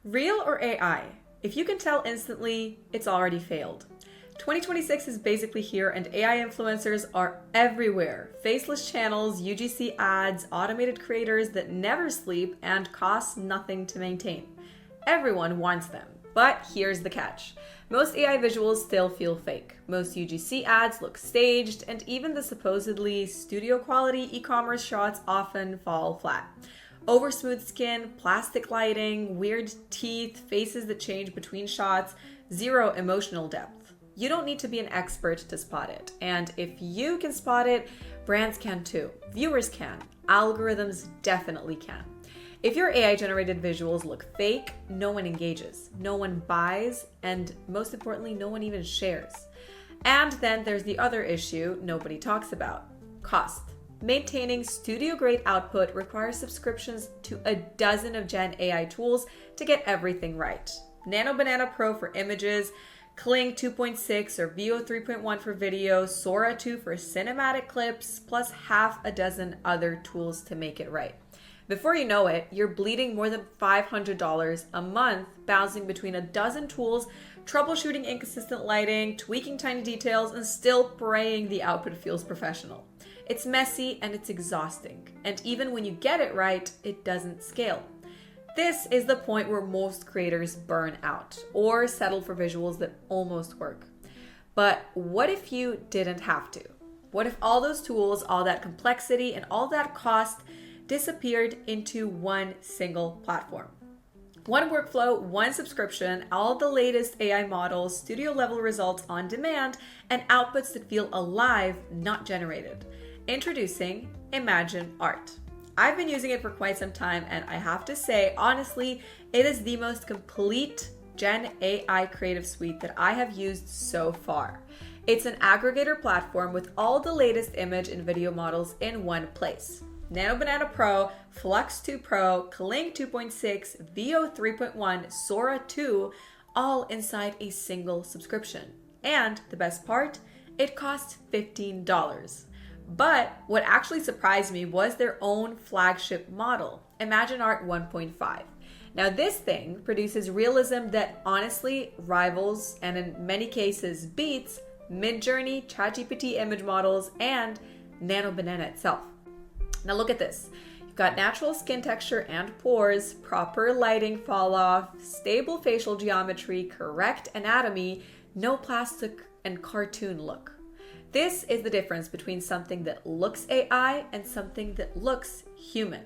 Real or AI? If you can tell instantly, it's already failed. 2026 is basically here and AI influencers are everywhere. Faceless channels, UGC ads, automated creators that never sleep and cost nothing to maintain. Everyone wants them. But here's the catch. Most AI visuals still feel fake. Most UGC ads look staged, and even the supposedly studio quality e-commerce shots often fall flat. Over smooth skin, plastic lighting, weird teeth, faces that change between shots, zero emotional depth. You don't need to be an expert to spot it. And if you can spot it, brands can too. Viewers can. Algorithms definitely can. If your AI-generated visuals look fake, no one engages, no one buys, and most importantly, no one even shares. And then there's the other issue nobody talks about: cost. Maintaining studio-grade output requires subscriptions to a dozen of Gen AI tools to get everything right. Nano Banana Pro for images, Kling 2.6 or Veo 3.1 for video, Sora 2 for cinematic clips, plus half a dozen other tools to make it right. Before you know it, you're bleeding more than $500 a month, bouncing between a dozen tools, troubleshooting inconsistent lighting, tweaking tiny details, and still praying the output feels professional. It's messy and it's exhausting. And even when you get it right, it doesn't scale. This is the point where most creators burn out or settle for visuals that almost work. But what if you didn't have to? What if all those tools, all that complexity, and all that cost disappeared into one single platform? One workflow, one subscription, all the latest AI models, studio level results on demand, and outputs that feel alive, not generated. Introducing ImagineArt. I've been using it for quite some time, and I have to say, honestly, it is the most complete Gen AI creative suite that I have used so far. It's an aggregator platform with all the latest image and video models in one place. Nano Banana Pro, Flux 2 Pro, Kling 2.6, Veo 3.1, Sora 2, all inside a single subscription. And the best part, it costs $15. But what actually surprised me was their own flagship model, ImagineArt 1.5. Now this thing produces realism that honestly rivals and in many cases beats Midjourney, ChatGPT image models, and Nano Banana itself. Now look at this. You've got natural skin texture and pores, proper lighting fall off, stable facial geometry, correct anatomy, no plastic and cartoon look. This is the difference between something that looks AI and something that looks human.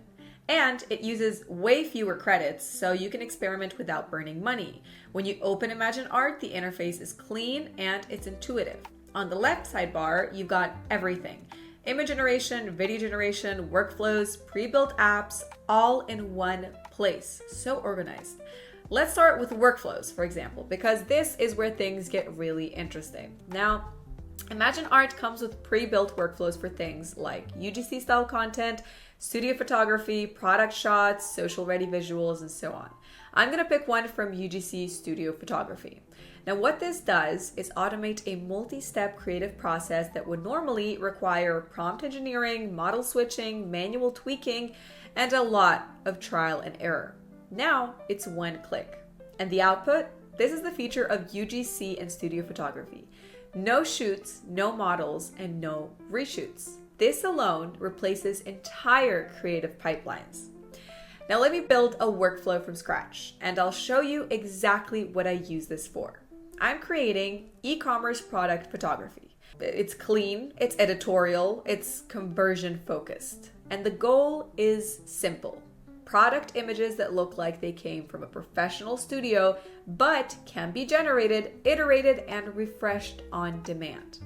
And it uses way fewer credits, so you can experiment without burning money. When you open ImagineArt, the interface is clean and it's intuitive. On the left sidebar, you've got everything: image generation, video generation, workflows, pre-built apps, all in one place. So organized. Let's start with workflows, for example, because this is where things get really interesting. Now, ImagineArt comes with pre-built workflows for things like UGC style content, studio photography, product shots, social ready visuals, and so on. I'm going to pick one from UGC Studio Photography. Now what this does is automate a multi-step creative process that would normally require prompt engineering, model switching, manual tweaking, and a lot of trial and error. Now it's one click. And the output? This is the feature of UGC and Studio Photography. No shoots, no models, and no reshoots. This alone replaces entire creative pipelines. Now let me build a workflow from scratch, and I'll show you exactly what I use this for. I'm creating e-commerce product photography. It's clean, it's editorial, it's conversion focused, and the goal is simple. Product images that look like they came from a professional studio, but can be generated, iterated, and refreshed on demand.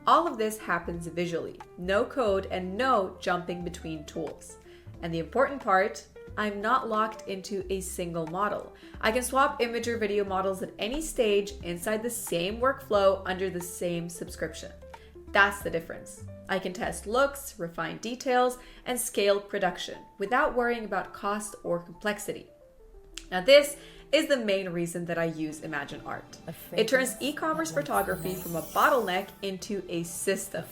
All of this happens visually, no code and no jumping between tools. And the important part, I'm not locked into a single model. I can swap image or video models at any stage inside the same workflow under the same subscription. That's the difference. I can test looks, refine details, and scale production without worrying about cost or complexity. Now this is the main reason that I use ImagineArt. It turns e-commerce photography from a bottleneck into a system.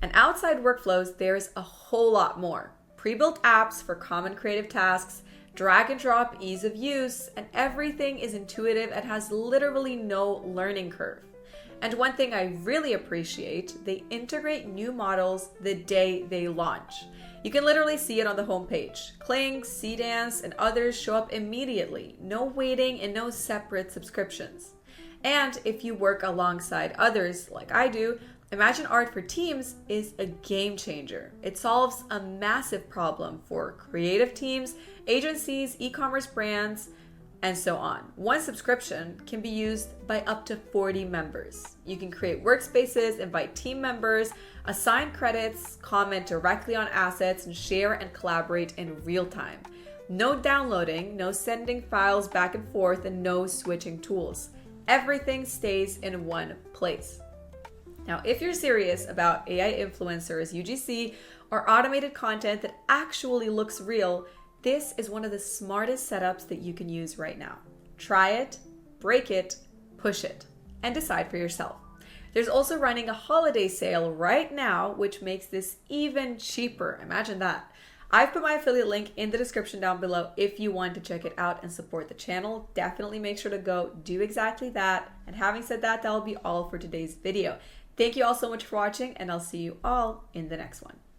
And outside workflows, there's a whole lot more. Pre-built apps for common creative tasks, Drag and drop, ease of use, and everything is intuitive and has literally no learning curve. And one thing I really appreciate, they integrate new models the day they launch. You can literally see it on the homepage. Kling, Dance, and others show up immediately. No waiting and no separate subscriptions. And if you work alongside others like I do, ImagineArt for Teams is a game changer. It solves a massive problem for creative teams, agencies, e-commerce brands, and so on. One subscription can be used by up to 40 members. You can create workspaces, invite team members, assign credits, comment directly on assets, and share and collaborate in real time. No downloading, no sending files back and forth, and no switching tools. Everything stays in one place. Now, if you're serious about AI influencers, UGC, or automated content that actually looks real, this is one of the smartest setups that you can use right now. Try it, break it, push it, and decide for yourself. There's also running a holiday sale right now, which makes this even cheaper. Imagine that. I've put my affiliate link in the description down below if you want to check it out and support the channel. Definitely make sure to go do exactly that. And having said that, that'll be all for today's video. Thank you all so much for watching, and I'll see you all in the next one.